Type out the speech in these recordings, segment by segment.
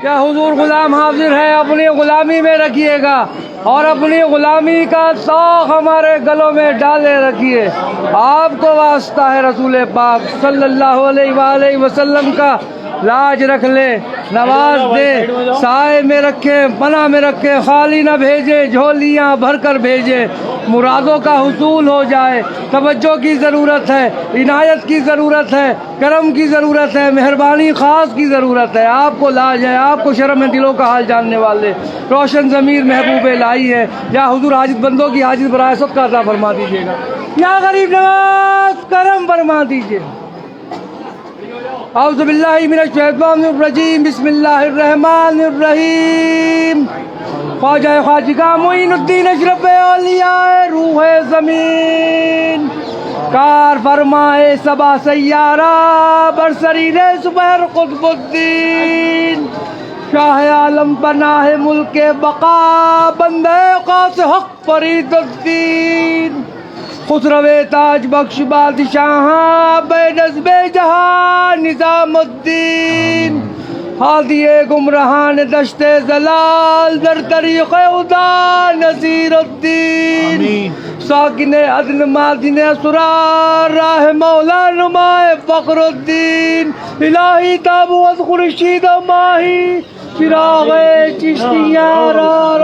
یا حضور غلام حاضر ہے، اپنی غلامی میں رکھیے گا اور اپنی غلامی کا طاق ہمارے گلوں میں ڈالے رکھیے۔ آپ کو واسطہ ہے رسول پاک صلی اللہ علیہ وآلہ وسلم کا، لاج رکھ لے، نواز دے، سائے میں رکھے، پناہ میں رکھے، خالی نہ بھیجے، جھولیاں بھر کر بھیجے، مرادوں کا حصول ہو جائے۔ توجہ کی ضرورت ہے، عنایت کی ضرورت ہے، کرم کی ضرورت ہے، مہربانی خاص کی ضرورت ہے۔ آپ کو لاج ہے، آپ کو شرم ہے، دلوں کا حال جاننے والے روشن ضمیر محبوب الہی ہے۔ یا حضور حاجت بندوں کی حاجت برائے سب کا عطا فرما دیجیے گا۔ یا غریب نواز کرم فرما دیجیے۔ اعوذ باللہ من الشیطان الرجیم، بسم اللہ الرحمن الرحیم۔ خواجہ خواجگاہ معین الدین اشرف اولیاء روح زمین، کار فرمائے سبا سیارہ برسریر سپہر قطب الدین، شاہ عالم پناہ ملک بقا بندے قاس حق فرید الدین، خسرو تاج بخش بادشاہ بے نظم جہاں نظام الدین، ہادی گمراہان دشت زلال در طریق خدا نذیر الدین، ساکن عدن مادن اسرار راہ مولا نمائے فخر الدین، الہی تابوت خورشید و ماہی چراغ چشتیاں را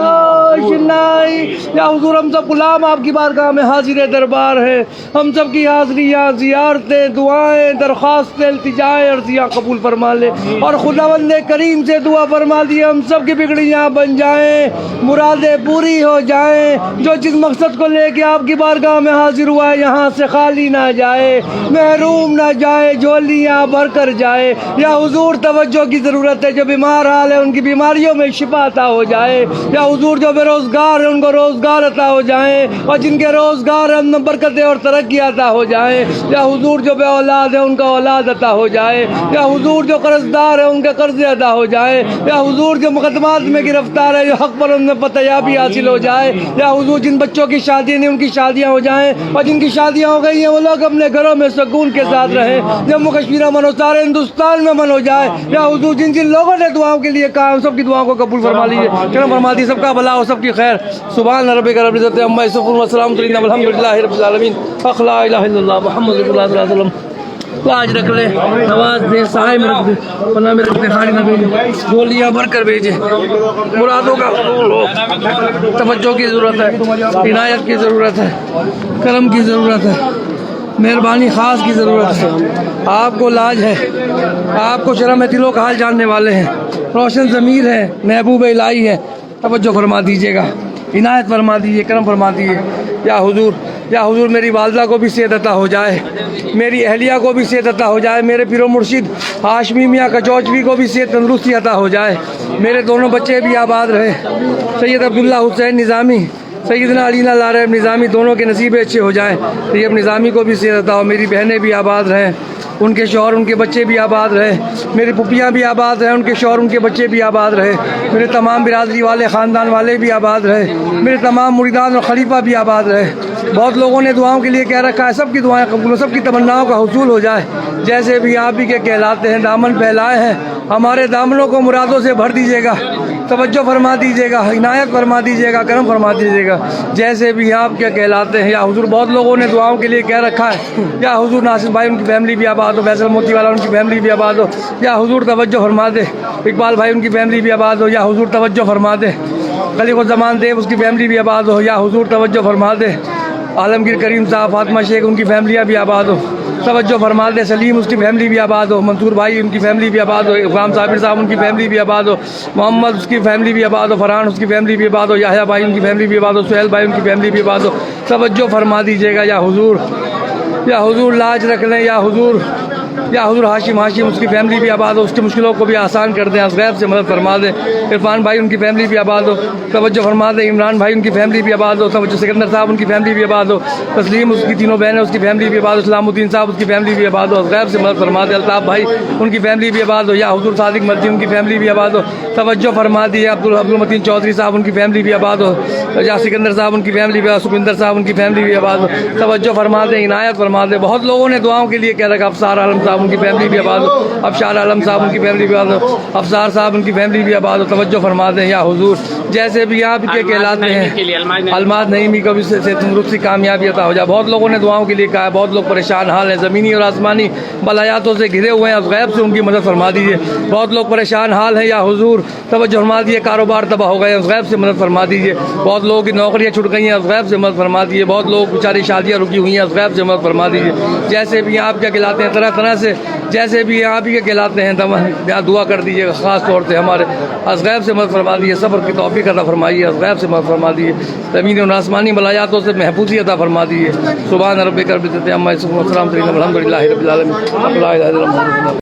روشنائی۔ یا حضور ہم سب غلام آپ کی بارگاہ میں حاضر دربار ہے، ہم سب کی حاضریاں، زیارتیں، دعائیں، درخواستیں، التجائیں، عرضیاں قبول فرما لے اور خداوند کریم سے دعا فرما دی ہم سب کی بگڑیاں بن جائیں، مرادیں پوری ہو جائیں۔ جو جس مقصد کو لے کے آپ کی بارگاہ میں حاضر ہوا ہے یہاں سے خالی نہ جائے، محروم نہ جائے، جھولیاں بھر کر جائے۔ یا حضور توجہ کی ضرورت ہے، جو بیمار حال ہے ان کی بیماریوں میں شفا عطا ہو جائے۔ یا حضور جو بے روزگار ہیں ان کو روزگار عطا ہو جائیں، اور جن کے روزگار ہیں ان میں برکتیں اور ترقی عطا ہو جائیں۔ یا حضور جو بے اولاد ہیں ان کا اولاد عطا ہو جائے۔ یا حضور جو قرض دار ہیں ان کے قرض ادا ہو جائے۔ یا حضور جو مقدمات میں گرفتار ہے جو حق پر ان میں فتحیابی حاصل ہو جائے۔ یا حضور جن بچوں کی شادیاں نہیں ان کی شادیاں ہو جائیں، اور جن کی شادیاں ہو گئی ہیں وہ لوگ اپنے گھروں میں سکون کے ساتھ رہیں، جموں کشمیر امن ہو، سارے ہندوستان میں امن ہو جائے۔ یا حضور جن جن لوگوں نے دعاؤں کے لیے کہا سب کی دعاؤں کو قبول فرما لیجیے، کرم فرما دیجیے، سب کا بھلا ہو، سب کی خیر۔ سبحان ربک رب العزت عما یصفون وسلام علی الحمدللہ رب العالمین۔ لا الہ الا اللہ محمد رسول اللہ صلی اللہ علیہ وسلم۔ لاج رکھ لے، نواز دے، سائے میں رکھ دے، پناہ میں رکھ دے، خالی نہ بھیجے، جھولیاں بھر کر بھیجے، مرادوں کا حصول ہو۔ توجہ کی ضرورت ہے، عنایت کی ضرورت ہے، کرم کی ضرورت ہے، مہربانی خاص کی ضرورت ہے۔ آپ کو لاج ہے، آپ کو شرم ہے، دلوں کا حال جاننے والے ہیں، روشن ضمیر ہے، محبوب الہی ہے۔ توجہ فرما دیجیے گا، عنایت فرما دیجیے، کرم فرما دیجیے۔ یا حضور میری والدہ کو بھی صحت عطا ہو جائے، میری اہلیہ کو بھی صحت عطا ہو جائے، میرے پیر و مرشد ہاشمی میاں کچوچوی کو بھی صحت تندرستی عطا ہو جائے، میرے دونوں بچے بھی آباد رہے، سید عبداللہ حسین نظامی، سیدنا علینا لارب نظامی، دونوں کے نصیبیں اچھے ہو جائیں۔ طیب نظامی کو بھی صحت عطا ہو، میری بہنیں بھی آباد رہیں، ان کے شوہر ان کے بچے بھی آباد رہے، میری پھپھیاں بھی آباد رہیں، ان کے شوہر ان کے بچے بھی آباد رہے، میرے تمام برادری والے خاندان والے بھی آباد رہے، میرے تمام مریدان اور خلیفہ بھی آباد رہے۔ بہت لوگوں نے دعاؤں کے لیے کہہ رکھا ہے، سب کی دعائیں قبول ہو، سب کی تمناؤں کا حصول ہو جائے۔ جیسے بھی آپ ہی کے کہلاتے ہیں، دامن پھیلائے ہیں، ہمارے دامنوں کو مرادوں سے بھر دیجیے گا، توجہ فرما دیجیے گا، عنایت فرما دیجیے گا، کرم فرما دیجیے گا، جیسے بھی آپ کیا کہلاتے ہیں۔ یا حضور بہت لوگوں نے دعاؤں کے لیے کہہ رکھا ہے، یا حضور ناصر بھائی ان کی فیملی بھی آباد ہو، فیصل موتی والا ان کی فیملی بھی آباد ہو، یا حضور توجہ فرما دے، اقبال بھائی ان کی فیملی بھی آباد ہو، یا حضور توجہ فرما دے، خلیق الزمان دیو اس کی فیملی بھی آباد ہو، یا حضور توجہ فرما دے، عالمگیر کریم صاحب فاطمہ شیخ ان کی فیملیاں بھی آباد ہو، توجہ فرما دے، سلیم اس کی فیملی بھی آباد ہو، منصور بھائی ان کی فیملی بھی آباد ہو، غلام صابر صاحب ان کی فیملی بھی آباد ہو، محمد اس کی فیملی بھی آباد ہو، فرحان اس کی فیملی بھی آباد ہو، یحییٰ بھائی ان کی فیملی بھی آباد ہو، سہیل بھائی ان کی فیملی بھی آباد ہو، توجہ فرما دیجیے گا۔ یا حضور لاج رکھ لیں، یا حضور ہاشم اس کی فیملی بھی آباد ہو، اس کی مشکلوں کو بھی آسان کر دیں، غیب سے مدد فرما دیں۔ عرفان بھائی ان کی فیملی بھی آباد ہو، توجہ فرما دیں۔ عمران بھائی ان کی فیملی بھی آباد ہو، توجہ۔ سکندر صاحب ان کی فیملی بھی آباد ہو، تسلیم اس کی تینوں بہنیں اس کی فیملی بھی آباد ہو، اسلام الدین صاحب اس کی فیملی بھی آباد ہو، غیب سے مدد فرما دیں۔ الطاف بھائی ان کی فیملی بھی آباد ہو، یا حضور صادق مرضی ان کی فیملی بھی آباد ہو، توجہ فرما دیے۔ عبدالمتین چودھری صاحب ان کی فیملی بھی آباد ہو، یا سکندر صاحب ان کی فیملی بھی، سکھوندر صاحب ان کی فیملی بھی آباد ہو، توجہ فرما دیں، عنایت فرما دیں۔ بہت لوگوں نے دعاؤں کے لیے کہہ رکھا، افسار عالم صاحب ان کی فیملی بھی آباد ہو، ابشار عالم صاحب ان کی فیملی بھی آباد ہو، افسار صاحب ان کی فیملی بھی آباد ہو، توجہ فرما دیں یا حضور، جیسے بھی آپ کے کہلاتے ہیں الماس نعیمی کو بھی سے تندرستی کامیابی عطا ہو جائے. بہت لوگوں نے دعاؤں کے لیے کہا ہے، بہت لوگ پریشان حال ہیں، زمینی اور آسمانی بلایاتوں سے گھرے ہوئے ہیں، اس غیب سے ان کی مدد فرما دیجیے. بہت لوگ پریشان حال ہیں یا حضور، توجہ فرما دیجیے، کاروبار تباہ ہو گئے ہیں، اس غیب سے مدد فرما دیجیے. بہت لوگوں کی نوکریاں چھوٹ گئی ہیں، اس غیب سے مدد فرما دیجیے. بہت لوگ بیچاری شادیاں رکی ہوئی ہیں، اس غیب سے مدد فرما دیجیے. جیسے بھی آپ کیا کہلاتے ہیں طرح طرح سے، جیسے بھی آپ ہی کے کہلاتے ہیں دعا کر دیجیے گا. خاص طور سے ہمارے اس غیب سے مدد فرما دیجیے، صبر کی توفیق عطا فرمائیے، اس غیب سے مدد فرما دیجیے. زمین اور آسمانی بلایاتوں سے محفوظی عطا فرما دیجیے. سبحان ربک رب العزت عما یصفون، السلام علیکم، الحمد للہ رب العالمین.